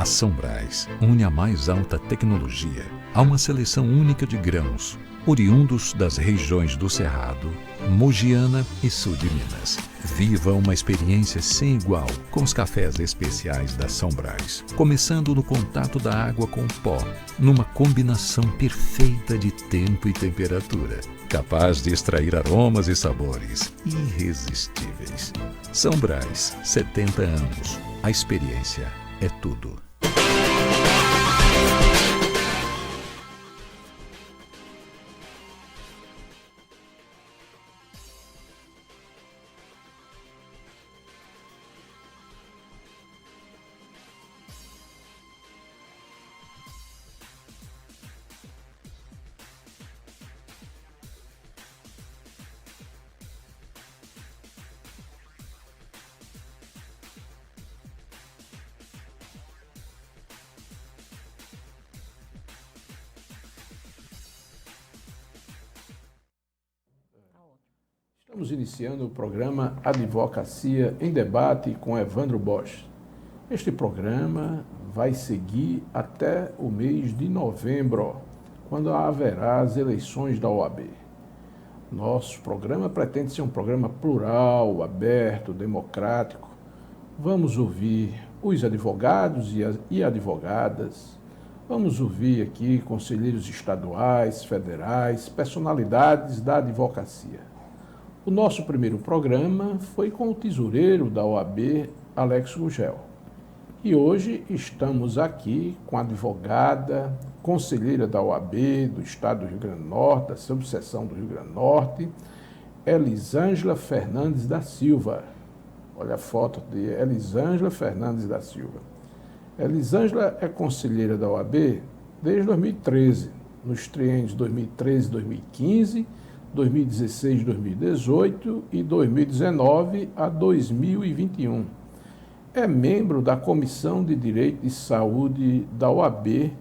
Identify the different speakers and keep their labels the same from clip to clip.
Speaker 1: A São Brás une a mais alta tecnologia a uma seleção única de grãos, oriundos das regiões do Cerrado, Mogiana e sul de Minas. Viva uma experiência sem igual com os cafés especiais da São Brás, começando no contato da água com o pó, numa combinação perfeita de tempo e temperatura, capaz de extrair aromas e sabores irresistíveis. São Brás, 70 anos. A experiência é tudo.
Speaker 2: Estamos iniciando o programa Advocacia em Debate com Evandro Bosch. Este programa vai seguir até o mês de novembro, quando haverá as eleições da OAB. Nosso programa pretende ser um programa plural, aberto, democrático. Vamos ouvir os advogados e advogadas. Vamos ouvir aqui conselheiros estaduais, federais, personalidades da advocacia. O nosso primeiro programa foi com o tesoureiro da OAB, Alex Gugel. E hoje estamos aqui com a advogada, conselheira da OAB do Estado do Rio Grande do Norte, da subseção do Rio Grande do Norte, Elisângela Fernandes da Silva. Olha a foto de Elisângela Fernandes da Silva. Elisângela é conselheira da OAB desde 2013, nos triênios 2013 e 2015, 2016, 2018 e 2019 a 2021. É membro da Comissão de Direito e Saúde da OAB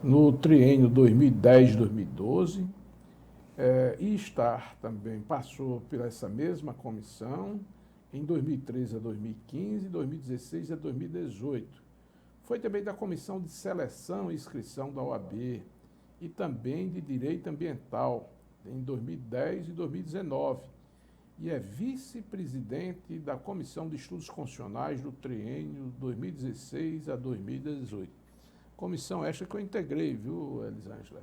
Speaker 2: no triênio 2010-2012 e passou por essa mesma comissão em 2013 a 2015, 2016 a 2018. Foi também da Comissão de Seleção e Inscrição da OAB e também de Direito Ambiental em 2010 e 2019, e é vice-presidente da Comissão de Estudos Constitucionais do triênio 2016 a 2018. Comissão esta que eu integrei, viu, Elisângela?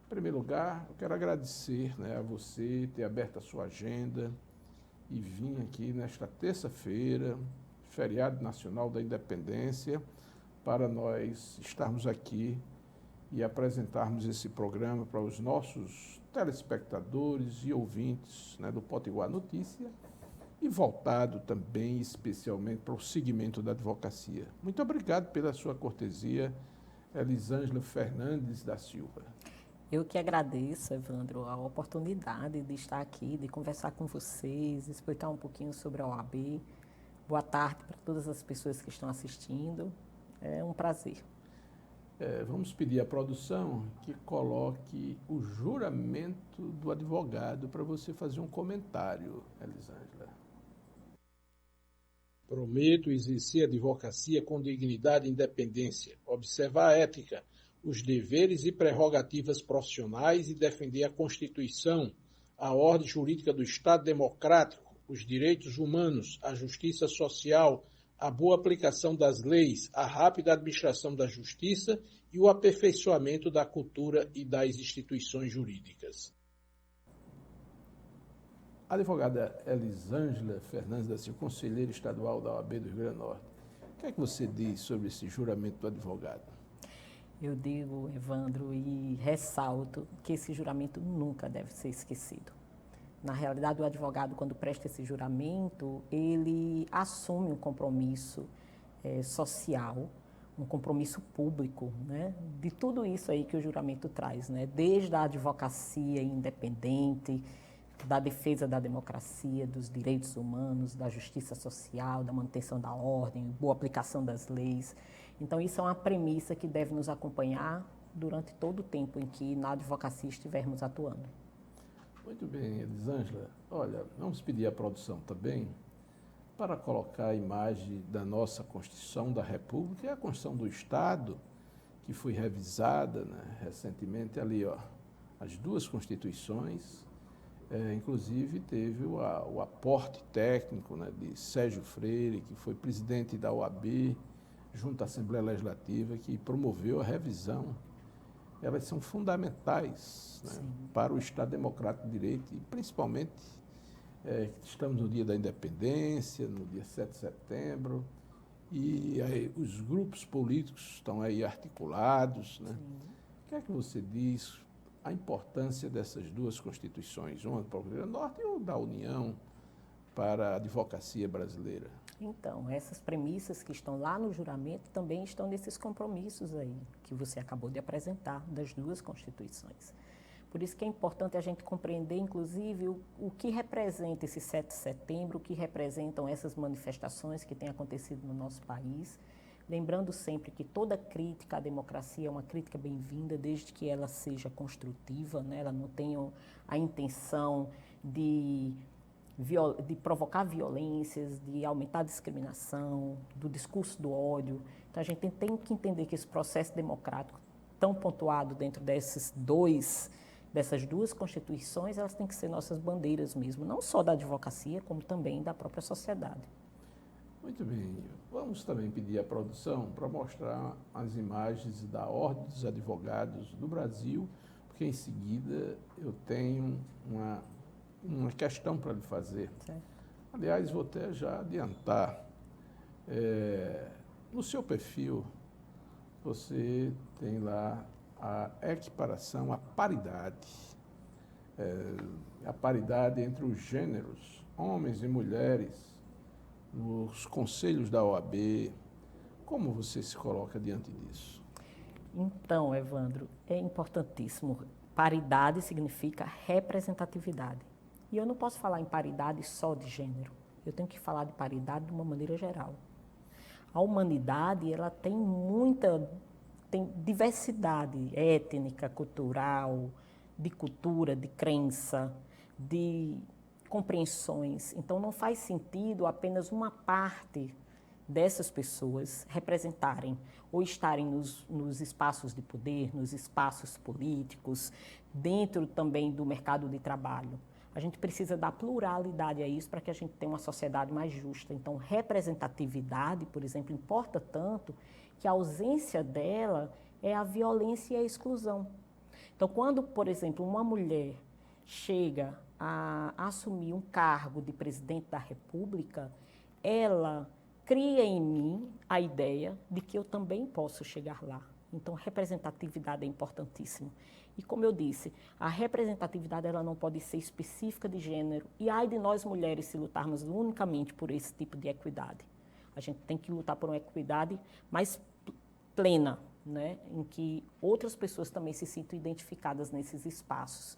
Speaker 2: Em primeiro lugar, eu quero agradecer a você ter aberto a sua agenda e vir aqui nesta terça-feira, feriado nacional da Independência, para nós estarmos aqui e apresentarmos esse programa para os nossos telespectadores e ouvintes do Potiguar Notícia e voltado também especialmente para o segmento da advocacia. Muito obrigado pela sua cortesia, Elisângela Fernandes da Silva.
Speaker 3: Eu que agradeço, Evandro, a oportunidade de estar aqui, de conversar com vocês, explicar um pouquinho sobre a OAB. Boa tarde para todas as pessoas que estão assistindo. É um prazer.
Speaker 2: Vamos pedir à produção que coloque o juramento do advogado para você fazer um comentário, Elisângela. Prometo exercer a advocacia com dignidade e independência, observar a ética, os deveres e prerrogativas profissionais e defender a Constituição, a ordem jurídica do Estado democrático, os direitos humanos, a justiça social, a boa aplicação das leis, a rápida administração da justiça e o aperfeiçoamento da cultura e das instituições jurídicas. A advogada Elisângela Fernandes da Silva, conselheira estadual da OAB do Rio Grande do Norte, o que é que você diz sobre esse juramento do advogado?
Speaker 3: Eu digo, Evandro, e ressalto que esse juramento nunca deve ser esquecido. Na realidade, o advogado, quando presta esse juramento, ele assume um compromisso social, um compromisso público, de tudo isso aí que o juramento traz, desde a advocacia independente, da defesa da democracia, dos direitos humanos, da justiça social, da manutenção da ordem, boa aplicação das leis. Então, isso é uma premissa que deve nos acompanhar durante todo o tempo em que na advocacia estivermos atuando.
Speaker 2: Muito bem, Elisângela. Olha, vamos pedir à produção também para colocar a imagem da nossa Constituição da República e a Constituição do Estado, que foi revisada, né, recentemente ali, ó, as duas Constituições, inclusive teve o aporte técnico, né, de Sérgio Freire, que foi presidente da OAB, junto à Assembleia Legislativa, que promoveu a revisão. Elas são fundamentais, né, para o Estado Democrático de Direito e principalmente estamos no dia da independência, no dia 7 de setembro, e aí, os grupos políticos estão aí articulados, né? O que é que você diz a importância dessas duas constituições, uma do Rio Grande do Norte e outra da União, para a advocacia brasileira?
Speaker 3: Então, essas premissas que estão lá no juramento também estão nesses compromissos aí, que você acabou de apresentar, das duas constituições. Por isso que é importante a gente compreender, inclusive, o que representa esse 7 de setembro, o que representam essas manifestações que têm acontecido no nosso país. Lembrando sempre que toda crítica à democracia é uma crítica bem-vinda, desde que ela seja construtiva, né? Ela não tenha a intenção de provocar violências, de aumentar a discriminação, do discurso do ódio. Então, a gente tem que entender que esse processo democrático, tão pontuado dentro dessas duas constituições, elas têm que ser nossas bandeiras mesmo, não só da advocacia, como também da própria sociedade.
Speaker 2: Muito bem. Vamos também pedir à produção para mostrar as imagens da Ordem dos Advogados do Brasil, porque em seguida eu tenho uma questão para lhe fazer.
Speaker 3: Certo.
Speaker 2: Aliás, vou até já adiantar. No seu perfil, você tem lá a equiparação, a paridade entre os gêneros, homens e mulheres, nos conselhos da OAB. Como você se coloca diante disso?
Speaker 3: Então, Evandro, é importantíssimo. Paridade significa representatividade. E eu não posso falar em paridade só de gênero. Eu tenho que falar de paridade de uma maneira geral. A humanidade, ela tem diversidade étnica, cultural, de cultura, de crença, de compreensões. Então, não faz sentido apenas uma parte dessas pessoas representarem ou estarem nos espaços de poder, nos espaços políticos, dentro também do mercado de trabalho. A gente precisa dar pluralidade a isso para que a gente tenha uma sociedade mais justa. Então, representatividade, por exemplo, importa tanto que a ausência dela é a violência e a exclusão. Então, quando, por exemplo, uma mulher chega a assumir um cargo de presidente da República, ela cria em mim a ideia de que eu também posso chegar lá. Então, representatividade é importantíssimo. E como eu disse, a representatividade ela não pode ser específica de gênero. E ai de nós mulheres se lutarmos unicamente por esse tipo de equidade. A gente tem que lutar por uma equidade mais plena, né? Em que outras pessoas também se sintam identificadas nesses espaços.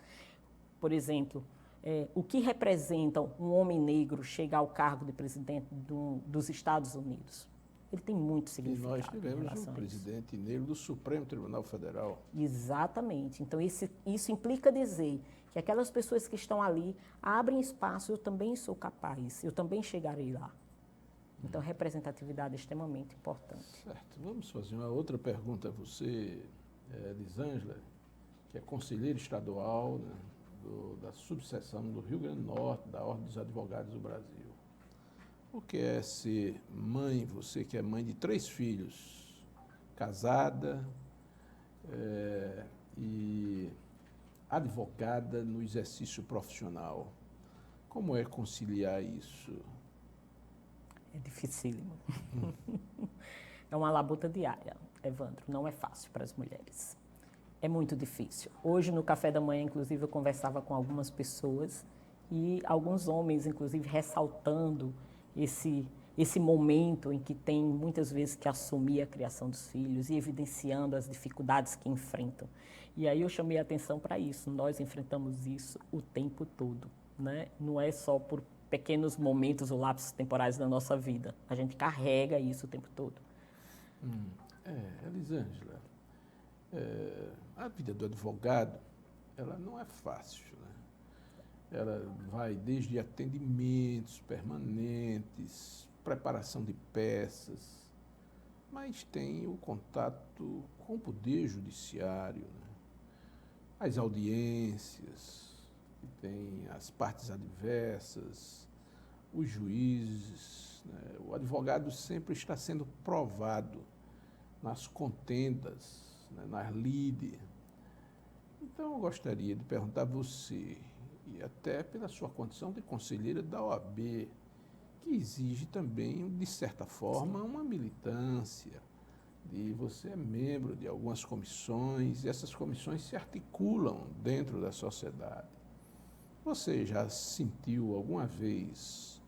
Speaker 3: Por exemplo, o que representa um homem negro chegar ao cargo de presidente dos Estados Unidos? Ele tem muito significado.
Speaker 2: E nós tivemos um presidente negro do Supremo Tribunal Federal.
Speaker 3: Exatamente. Então, isso implica dizer que aquelas pessoas que estão ali abrem espaço, eu também sou capaz, eu também chegarei lá. Então, a representatividade é extremamente importante.
Speaker 2: Certo. Vamos fazer uma outra pergunta a você, Elisângela, que é conselheira estadual, né, da subseção do Rio Grande do Norte, da Ordem dos Advogados do Brasil. O que é ser mãe, você que é mãe de 3 filhos, casada e advogada no exercício profissional? Como é conciliar isso?
Speaker 3: É dificílimo. É uma labuta diária, Evandro, não é fácil para as mulheres. É muito difícil. Hoje, no café da manhã, inclusive, eu conversava com algumas pessoas e alguns homens, inclusive, ressaltando esse momento em que tem muitas vezes que assumir a criação dos filhos e evidenciando as dificuldades que enfrentam. E aí eu chamei a atenção para isso. Nós enfrentamos isso o tempo todo, né? Não é só por pequenos momentos ou lapsos temporais da nossa vida. A gente carrega isso o tempo todo.
Speaker 2: Elisângela, a vida do advogado, ela não é fácil, né? Ela vai desde atendimentos permanentes, preparação de peças, mas tem o contato com o Poder Judiciário, né? As audiências, que tem as partes adversas, os juízes, né? O advogado sempre está sendo provado nas contendas, né? Nas lides. Então, eu gostaria de perguntar a você, e até pela sua condição de conselheira da OAB, que exige também, de certa forma, uma militância, e você é membro de algumas comissões, e essas comissões se articulam dentro da sociedade. Você já se sentiu alguma vez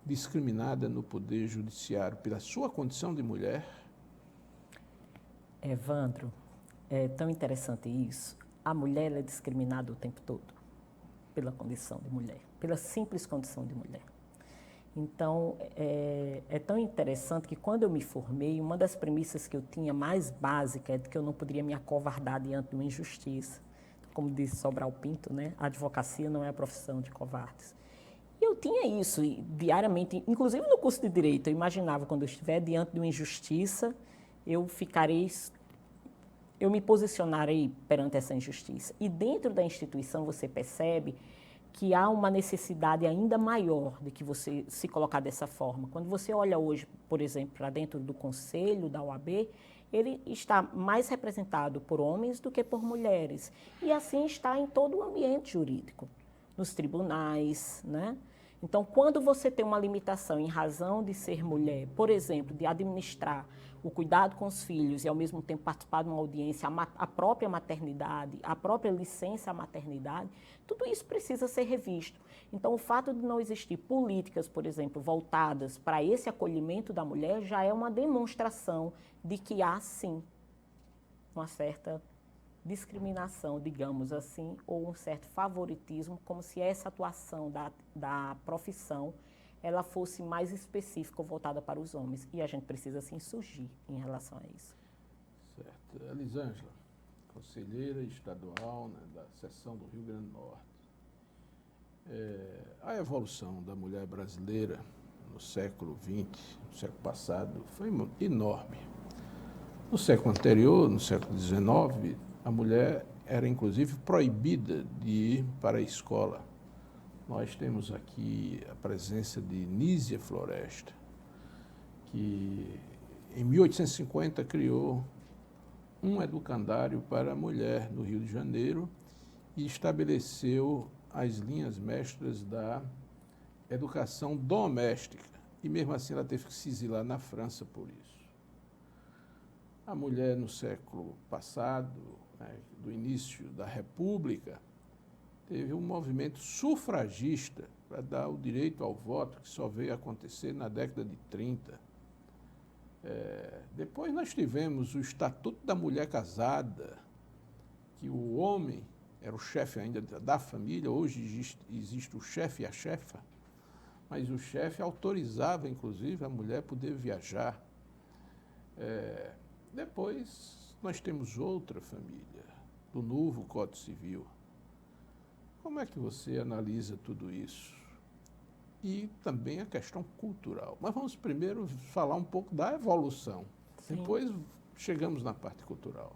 Speaker 2: discriminada no Poder Judiciário pela sua condição de mulher?
Speaker 3: Evandro, é tão interessante isso. A mulher ela é discriminada o tempo todo pela condição de mulher, pela simples condição de mulher. Então, é tão interessante que quando eu me formei, uma das premissas que eu tinha mais básica é de que eu não poderia me acovardar diante de uma injustiça. Como disse Sobral Pinto, né? A advocacia não é a profissão de covardes. E eu tinha isso diariamente, inclusive no curso de Direito. Eu imaginava, quando eu estiver diante de uma injustiça, eu me posicionarei perante essa injustiça. E dentro da instituição você percebe que há uma necessidade ainda maior de que você se colocar dessa forma. Quando você olha hoje, por exemplo, para dentro do Conselho da OAB, ele está mais representado por homens do que por mulheres. E assim está em todo o ambiente jurídico, nos tribunais, né? Então, quando você tem uma limitação em razão de ser mulher, por exemplo, de administrar o cuidado com os filhos e, ao mesmo tempo, participar de uma audiência, a própria maternidade, a própria licença à maternidade, tudo isso precisa ser revisto. Então, o fato de não existir políticas, por exemplo, voltadas para esse acolhimento da mulher já é uma demonstração de que há, sim, uma certa discriminação, digamos assim, ou um certo favoritismo, como se essa atuação da profissão ela fosse mais específica ou voltada para os homens. E a gente precisa se insurgir em relação a isso.
Speaker 2: Certo. Elisângela, conselheira estadual, né, da seção do Rio Grande do Norte. A evolução da mulher brasileira no século XX, no século passado, foi enorme. No século anterior, no século XIX, a mulher era inclusive proibida de ir para a escola. Nós temos aqui a presença de Nísia Floresta, que em 1850 criou um educandário para a mulher no Rio de Janeiro e estabeleceu as linhas mestras da educação doméstica. E mesmo assim ela teve que se exilar na França por isso. A mulher no século passado, né, do início da República, teve um movimento sufragista para dar o direito ao voto, que só veio acontecer na década de 30. Depois nós tivemos o Estatuto da Mulher Casada, que o homem era o chefe ainda da família. Hoje existe o chefe e a chefa, mas o chefe autorizava, inclusive, a mulher poder viajar. Depois nós temos outra família, do novo Código Civil. Como é que você analisa tudo isso? E também a questão cultural. Mas vamos primeiro falar um pouco da evolução. Sim. Depois chegamos na parte cultural.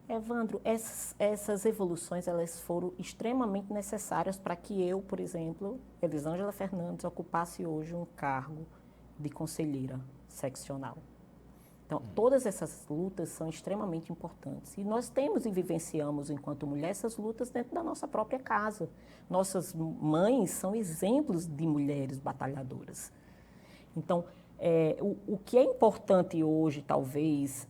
Speaker 3: Evandro, essas evoluções elas foram extremamente necessárias para que eu, por exemplo, Elisângela Fernandes, ocupasse hoje um cargo de conselheira seccional. Então, todas essas lutas são extremamente importantes. E nós temos e vivenciamos, enquanto mulher, essas lutas dentro da nossa própria casa. Nossas mães são exemplos de mulheres batalhadoras. Então, o que é importante hoje, talvez,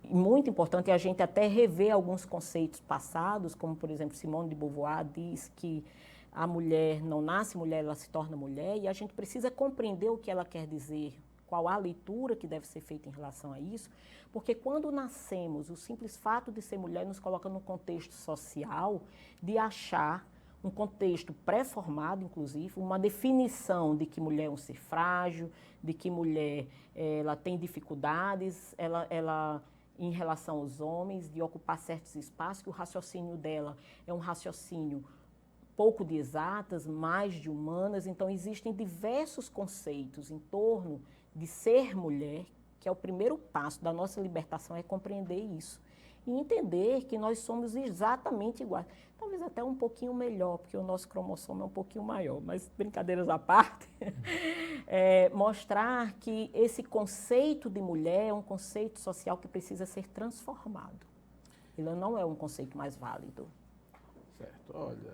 Speaker 3: e muito importante, é a gente até rever alguns conceitos passados, como, por exemplo, Simone de Beauvoir diz que a mulher não nasce mulher, ela se torna mulher, e a gente precisa compreender o que ela quer dizer, qual a leitura que deve ser feita em relação a isso, porque quando nascemos, o simples fato de ser mulher nos coloca num contexto social de achar um contexto pré-formado, inclusive, uma definição de que mulher é um ser frágil, de que mulher ela tem dificuldades, ela em relação aos homens, de ocupar certos espaços, que o raciocínio dela é um raciocínio pouco de exatas, mais de humanas. Então, existem diversos conceitos em torno de ser mulher, que é o primeiro passo da nossa libertação, é compreender isso. E entender que nós somos exatamente iguais. Talvez até um pouquinho melhor, porque o nosso cromossomo é um pouquinho maior, mas brincadeiras à parte, mostrar que esse conceito de mulher é um conceito social que precisa ser transformado. Ele não é um conceito mais válido.
Speaker 2: Certo. Olha,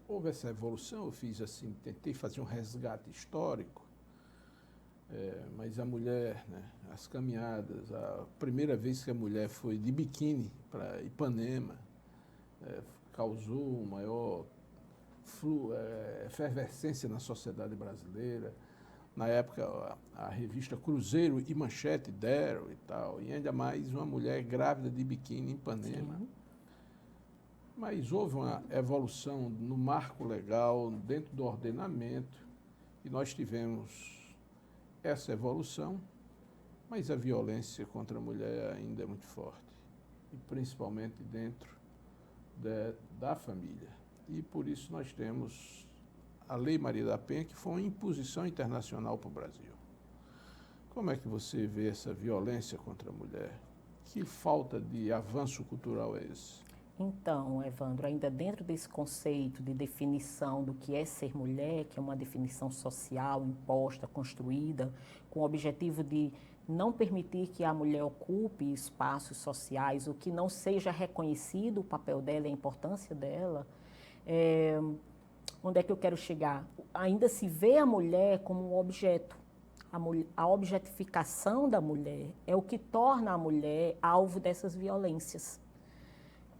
Speaker 2: houve essa evolução, eu fiz assim, tentei fazer um resgate histórico, mas a mulher, né, as caminhadas, a primeira vez que a mulher foi de biquíni para Ipanema, causou maior efervescência na sociedade brasileira. Na época, a revista Cruzeiro e Manchete deram e tal, e ainda mais uma mulher grávida de biquíni em Ipanema. Sim. Mas houve uma evolução no marco legal, dentro do ordenamento, e nós tivemos essa evolução, mas a violência contra a mulher ainda é muito forte, e principalmente dentro da família. E por isso nós temos a Lei Maria da Penha, que foi uma imposição internacional para o Brasil. Como é que você vê essa violência contra a mulher? Que falta de avanço cultural é esse?
Speaker 3: Então, Evandro, ainda dentro desse conceito de definição do que é ser mulher, que é uma definição social imposta, construída, com o objetivo de não permitir que a mulher ocupe espaços sociais, o que não seja reconhecido o papel dela e a importância dela, onde é que eu quero chegar? Ainda se vê a mulher como um objeto. A objetificação da mulher é o que torna a mulher alvo dessas violências.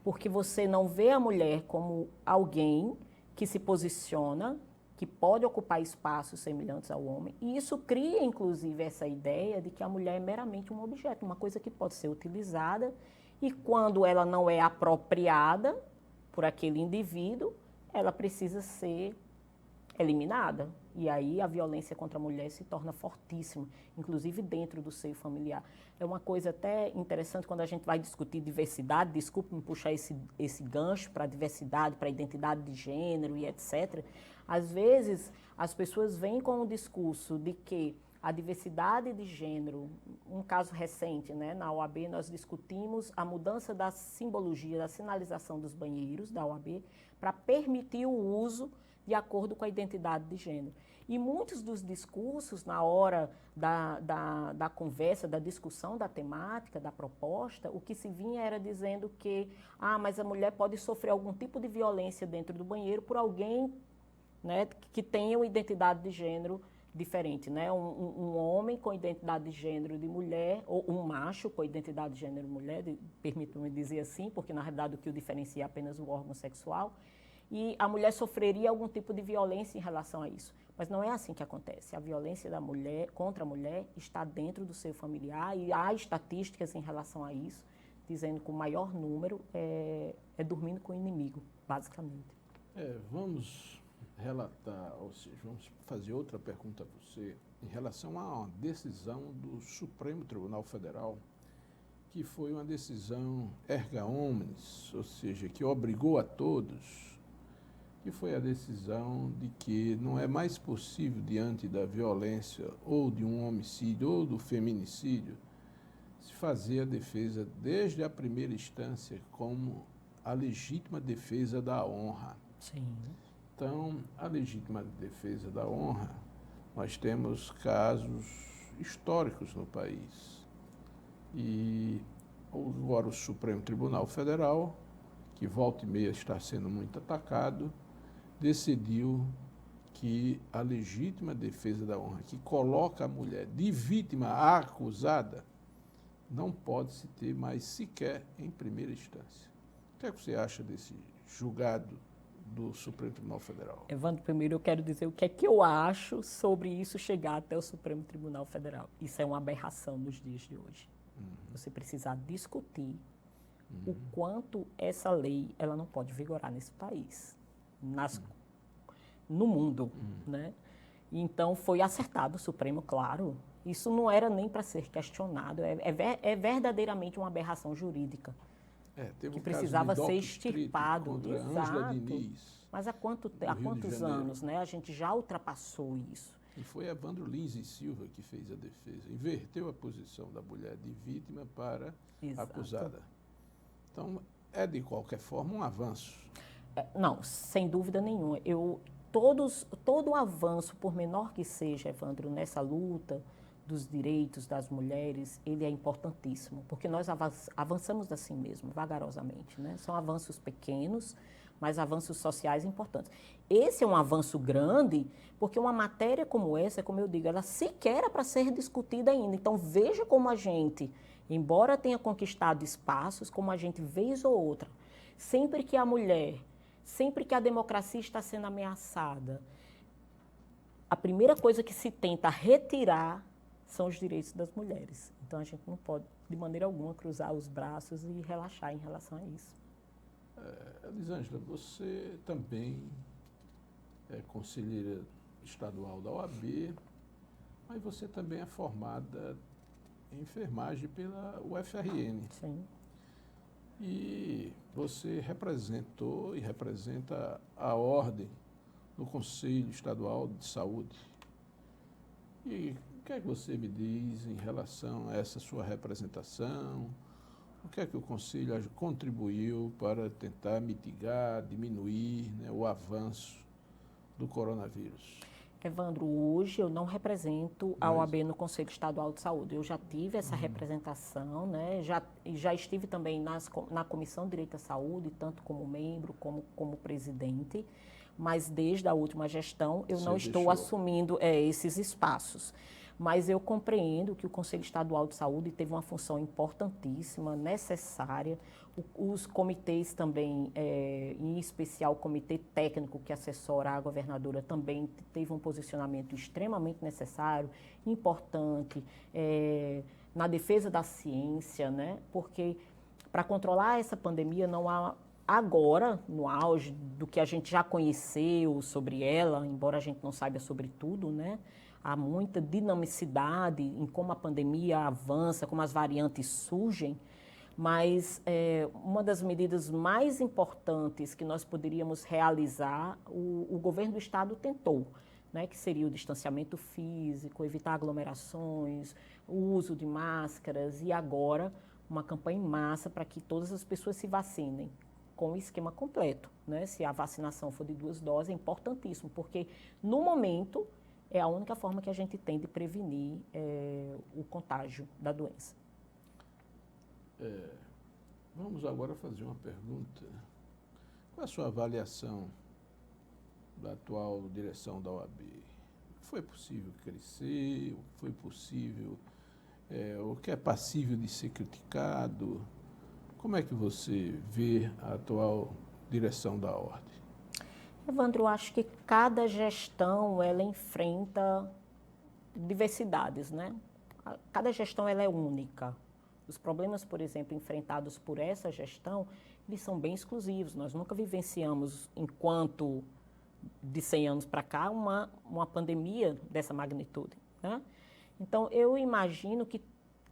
Speaker 3: Porque você não vê a mulher como alguém que se posiciona, que pode ocupar espaços semelhantes ao homem, e isso cria, inclusive, essa ideia de que a mulher é meramente um objeto, uma coisa que pode ser utilizada, e quando ela não é apropriada por aquele indivíduo, ela precisa ser eliminada. E aí a violência contra a mulher se torna fortíssima, inclusive dentro do seio familiar. É uma coisa até interessante quando a gente vai discutir diversidade, desculpe-me puxar esse gancho para a diversidade, para a identidade de gênero e etc. Às vezes as pessoas vêm com o discurso de que a diversidade de gênero, um caso recente, né, na OAB nós discutimos a mudança da simbologia, da sinalização dos banheiros da OAB para permitir o uso de acordo com a identidade de gênero. E muitos dos discursos, na hora da conversa, da discussão da temática, da proposta, o que se vinha era dizendo que, mas a mulher pode sofrer algum tipo de violência dentro do banheiro por alguém, né, que tenha uma identidade de gênero diferente, né? Um homem com identidade de gênero de mulher, ou um macho com identidade de gênero de mulher, permito-me dizer assim, porque na realidade o que o diferencia é apenas o órgão sexual, e a mulher sofreria algum tipo de violência em relação a isso. Mas não é assim que acontece. A violência da mulher contra a mulher está dentro do seio familiar e há estatísticas em relação a isso, dizendo que o maior número é dormindo com o inimigo, basicamente.
Speaker 2: Vamos relatar, ou seja, vamos fazer outra pergunta a você em relação a uma decisão do Supremo Tribunal Federal, que foi uma decisão erga omnes, ou seja, que obrigou a todos, que foi a decisão de que não é mais possível, diante da violência ou de um homicídio ou do feminicídio, se fazer a defesa desde a primeira instância como a legítima defesa da honra.
Speaker 3: Sim.
Speaker 2: Então, a legítima defesa da honra, nós temos casos históricos no país. E agora o Supremo Tribunal Federal, que volta e meia está sendo muito atacado, decidiu que a legítima defesa da honra, que coloca a mulher de vítima a acusada, não pode se ter mais sequer em primeira instância. O que é que você acha desse julgado do Supremo Tribunal Federal?
Speaker 3: Evandro, primeiro eu quero dizer o que é que eu acho sobre isso chegar até o Supremo Tribunal Federal. Isso é uma aberração nos dias de hoje. Você precisar discutir o quanto essa lei ela não pode vigorar nesse país, no mundo, né? Então foi acertado o Supremo, claro. Isso não era nem para ser questionado. É verdadeiramente uma aberração jurídica.
Speaker 2: Teve
Speaker 3: que
Speaker 2: um
Speaker 3: precisava
Speaker 2: caso de
Speaker 3: ser
Speaker 2: Doc Street
Speaker 3: extirpado.
Speaker 2: contra Ângela Diniz.
Speaker 3: Mas há
Speaker 2: Rio de
Speaker 3: quantos
Speaker 2: Janeiro.
Speaker 3: anos, né? A gente já ultrapassou isso.
Speaker 2: E foi Evandro Lins e Silva que fez a defesa, inverteu a posição da mulher de vítima para
Speaker 3: Exato.
Speaker 2: acusada. Então, é de qualquer forma um avanço.
Speaker 3: Não, sem dúvida nenhuma. Todo avanço, por menor que seja, Evandro, nessa luta dos direitos das mulheres, ele é importantíssimo, porque nós avançamos assim mesmo, vagarosamente, né? São avanços pequenos, mas avanços sociais importantes. Esse é um avanço grande, porque uma matéria como essa, como eu digo, ela sequer era para ser discutida ainda. Então, veja como a gente, embora tenha conquistado espaços, como a gente, vez ou outra, sempre que a mulher, sempre que a democracia está sendo ameaçada, a primeira coisa que se tenta retirar são os direitos das mulheres. Então, a gente não pode, de maneira alguma, cruzar os braços e relaxar em relação a isso.
Speaker 2: Elisângela, você também é conselheira estadual da OAB, mas você também é formada em enfermagem pela UFRN.
Speaker 3: Sim.
Speaker 2: E você representou e representa a ordem no Conselho Estadual de Saúde. E o que é que você me diz em relação a essa sua representação? O que é que o Conselho contribuiu para tentar mitigar, diminuir, né, o avanço do coronavírus?
Speaker 3: Evandro, hoje eu não represento a OAB no Conselho Estadual de Saúde. Eu já tive essa representação, né? Já estive também na Comissão de Direito à Saúde, tanto como membro como presidente, mas desde a última gestão eu não estou assumindo esses espaços. Mas eu compreendo que o Conselho Estadual de Saúde teve uma função importantíssima, necessária. Os comitês também, em especial o comitê técnico que assessora a governadora, também teve um posicionamento extremamente necessário, importante, na defesa da ciência, né? Porque para controlar essa pandemia não há agora, no auge do que a gente já conheceu sobre ela, embora a gente não saiba sobre tudo, né? Há muita dinamicidade em como a pandemia avança, como as variantes surgem, mas uma das medidas mais importantes que nós poderíamos realizar, o governo do estado tentou, né, que seria o distanciamento físico, evitar aglomerações, o uso de máscaras e agora uma campanha em massa para que todas as pessoas se vacinem com o esquema completo, né? Se a vacinação for de 2 doses, é importantíssimo, porque no momento é a única forma que a gente tem de prevenir o contágio da doença.
Speaker 2: Vamos agora fazer uma pergunta. Qual é a sua avaliação da atual direção da OAB? Foi possível crescer? Foi possível? O que é passível de ser criticado? Como é que você vê a atual direção da ordem?
Speaker 3: Evandro, eu acho que cada gestão ela enfrenta diversidades, né? Cada gestão ela é única. Os problemas, por exemplo, enfrentados por essa gestão, eles são bem exclusivos. Nós nunca vivenciamos, enquanto de 100 anos para cá, uma pandemia dessa magnitude, né? Então, eu imagino que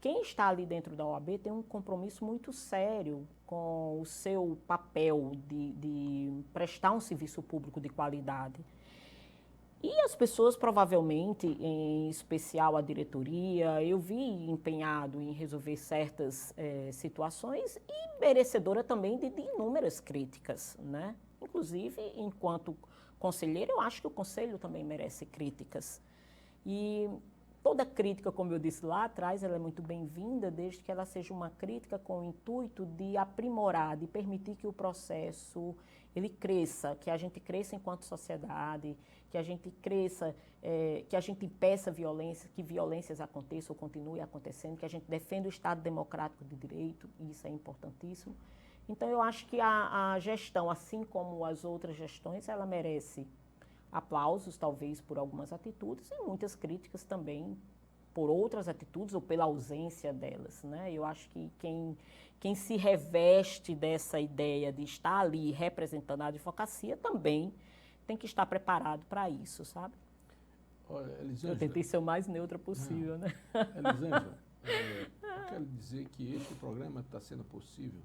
Speaker 3: quem está ali dentro da OAB tem um compromisso muito sério com o seu papel de prestar um serviço público de qualidade. E as pessoas, provavelmente, em especial a diretoria, eu vi empenhado em resolver certas situações e merecedora também de inúmeras críticas, né? Inclusive, enquanto conselheira, eu acho que o conselho também merece críticas. E toda crítica, como eu disse lá atrás, ela é muito bem-vinda, desde que ela seja uma crítica com o intuito de aprimorar, de permitir que o processo ele cresça, que a gente cresça enquanto sociedade, que a gente cresça, que a gente impeça violência, que violências aconteçam ou continuem acontecendo, que a gente defenda o Estado democrático de direito, e isso é importantíssimo. Então, eu acho que a gestão, assim como as outras gestões, ela merece aplausos, talvez, por algumas atitudes e muitas críticas também por outras atitudes ou pela ausência delas, né? Eu acho que quem se reveste dessa ideia de estar ali representando a advocacia também tem que estar preparado para isso, sabe?
Speaker 2: Olha, Elisângela,
Speaker 3: eu tentei ser o mais neutra possível, né?
Speaker 2: Elisângela, eu quero dizer que este programa está sendo possível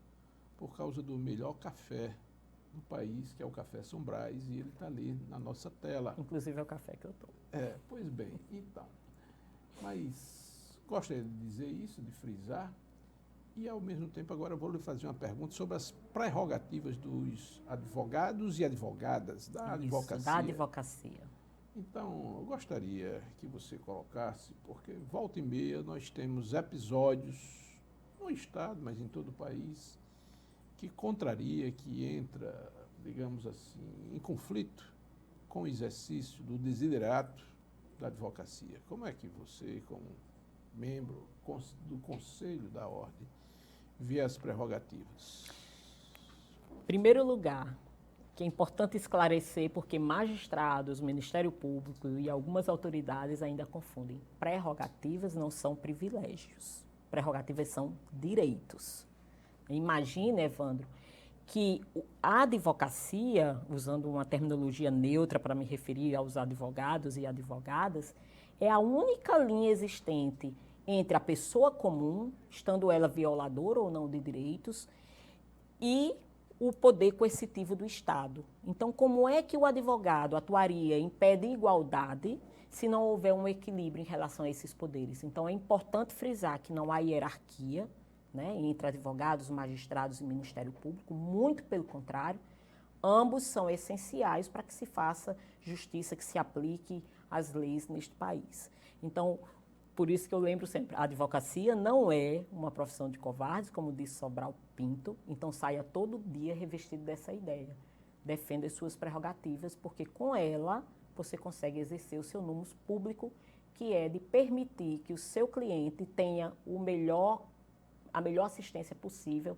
Speaker 2: por causa do melhor café do país, que é o Café São Brás, e ele está ali na nossa tela.
Speaker 3: Inclusive é o café que eu tomo.
Speaker 2: Pois bem, então. Mas gostaria de dizer isso, de frisar, e ao mesmo tempo agora eu vou lhe fazer uma pergunta sobre as prerrogativas dos advogados e advogadas da advocacia.
Speaker 3: Da advocacia.
Speaker 2: Então, eu gostaria que você colocasse, porque volta e meia nós temos episódios no Estado, mas em todo o país, que contraria, que entra, digamos assim, em conflito com o exercício do desiderato da advocacia. Como é que você, como membro do Conselho da Ordem, vê as prerrogativas?
Speaker 3: Em primeiro lugar, que é importante esclarecer, porque magistrados, Ministério Público e algumas autoridades ainda confundem. Prerrogativas não são privilégios. Prerrogativas são direitos. Imagine, Evandro, que a advocacia, usando uma terminologia neutra para me referir aos advogados e advogadas, é a única linha existente entre a pessoa comum, estando ela violadora ou não de direitos, e o poder coercitivo do Estado. Então, como é que o advogado atuaria em pé de igualdade se não houver um equilíbrio em relação a esses poderes? Então, é importante frisar que não há hierarquia, né, entre advogados, magistrados e Ministério Público, muito pelo contrário, ambos são essenciais para que se faça justiça, que se aplique as leis neste país. Então, por isso que eu lembro sempre, a advocacia não é uma profissão de covardes, como disse Sobral Pinto, então saia todo dia revestido dessa ideia. Defenda as suas prerrogativas, porque com ela você consegue exercer o seu número público, que é de permitir que o seu cliente tenha a melhor assistência possível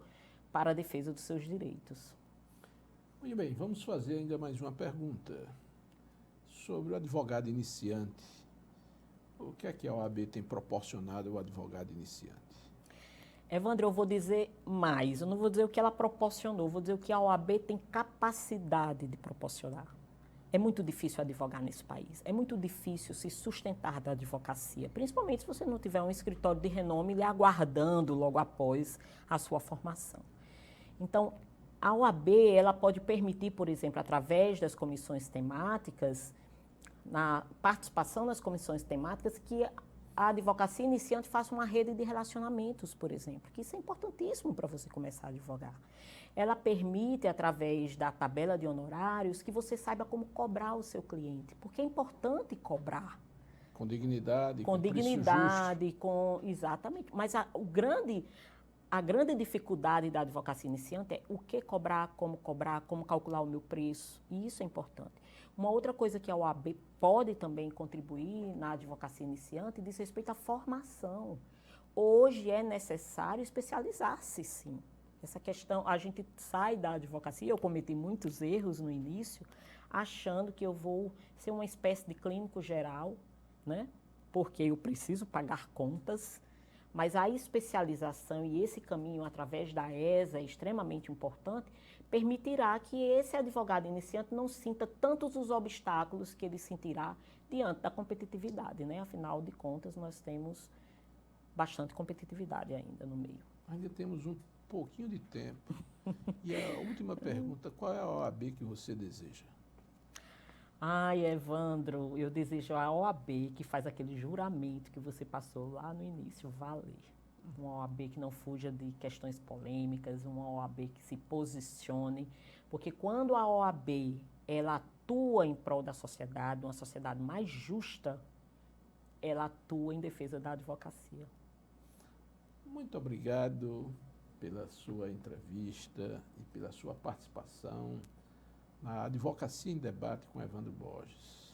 Speaker 3: para a defesa dos seus direitos.
Speaker 2: Muito bem, vamos fazer ainda mais uma pergunta sobre o advogado iniciante. O que é que a OAB tem proporcionado ao advogado iniciante?
Speaker 3: Evandro, eu vou dizer mais. Eu não vou dizer o que ela proporcionou, vou dizer o que a OAB tem capacidade de proporcionar. É muito difícil advogar nesse país. É muito difícil se sustentar da advocacia, principalmente se você não tiver um escritório de renome lhe aguardando logo após a sua formação. Então, a OAB ela pode permitir, por exemplo, através das comissões temáticas, na participação nas comissões temáticas, que a advocacia iniciante faça uma rede de relacionamentos, por exemplo, que isso é importantíssimo para você começar a advogar. Ela permite, através da tabela de honorários, que você saiba como cobrar o seu cliente, porque é importante cobrar.
Speaker 2: Com dignidade,
Speaker 3: com dignidade, exatamente. Mas a grande dificuldade da advocacia iniciante é o que cobrar, como calcular o meu preço, e isso é importante. Uma outra coisa que a OAB pode também contribuir na advocacia iniciante diz respeito à formação. Hoje é necessário especializar-se, sim. Essa questão, a gente sai da advocacia, eu cometi muitos erros no início, achando que eu vou ser uma espécie de clínico geral, né? Porque eu preciso pagar contas, mas a especialização e esse caminho através da ESA é extremamente importante, permitirá que esse advogado iniciante não sinta tantos os obstáculos que ele sentirá diante da competitividade, né? Afinal de contas, nós temos bastante competitividade ainda no meio.
Speaker 2: Ainda temos um pouquinho de tempo. E a última pergunta, qual é a OAB que você deseja?
Speaker 3: Ai, Evandro, eu desejo a OAB que faz aquele juramento que você passou lá no início, valer. Uma OAB que não fuja de questões polêmicas, uma OAB que se posicione, porque quando a OAB ela atua em prol da sociedade, uma sociedade mais justa, ela atua em defesa da advocacia.
Speaker 2: Muito obrigado pela sua entrevista e pela sua participação na Advocacia em Debate com Evandro Borges.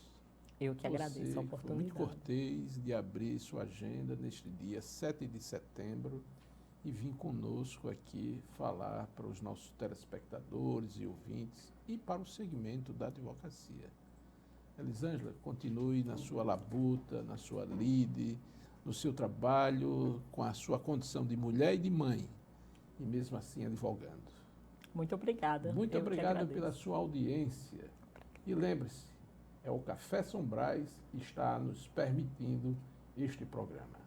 Speaker 3: Eu que agradeço a oportunidade.
Speaker 2: Foi muito cortês de abrir sua agenda neste dia 7 de setembro e vir conosco aqui falar para os nossos telespectadores e ouvintes e para o segmento da advocacia. Elisângela, continue na sua labuta, na sua lide, no seu trabalho, com a sua condição de mulher e de mãe, e mesmo assim advogando.
Speaker 3: Muito obrigada.
Speaker 2: Muito obrigado pela sua audiência. E lembre-se, é o Café São Brás que está nos permitindo este programa.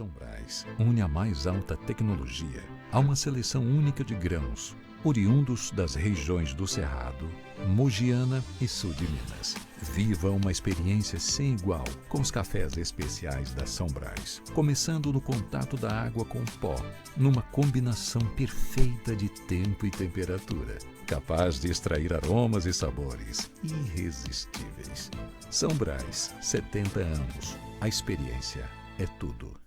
Speaker 1: São Brás une a mais alta tecnologia a uma seleção única de grãos, oriundos das regiões do Cerrado, Mogiana e sul de Minas. Viva uma experiência sem igual com os cafés especiais da São Brás, começando no contato da água com o pó, numa combinação perfeita de tempo e temperatura, capaz de extrair aromas e sabores irresistíveis. São Brás, 70 anos. A experiência é tudo.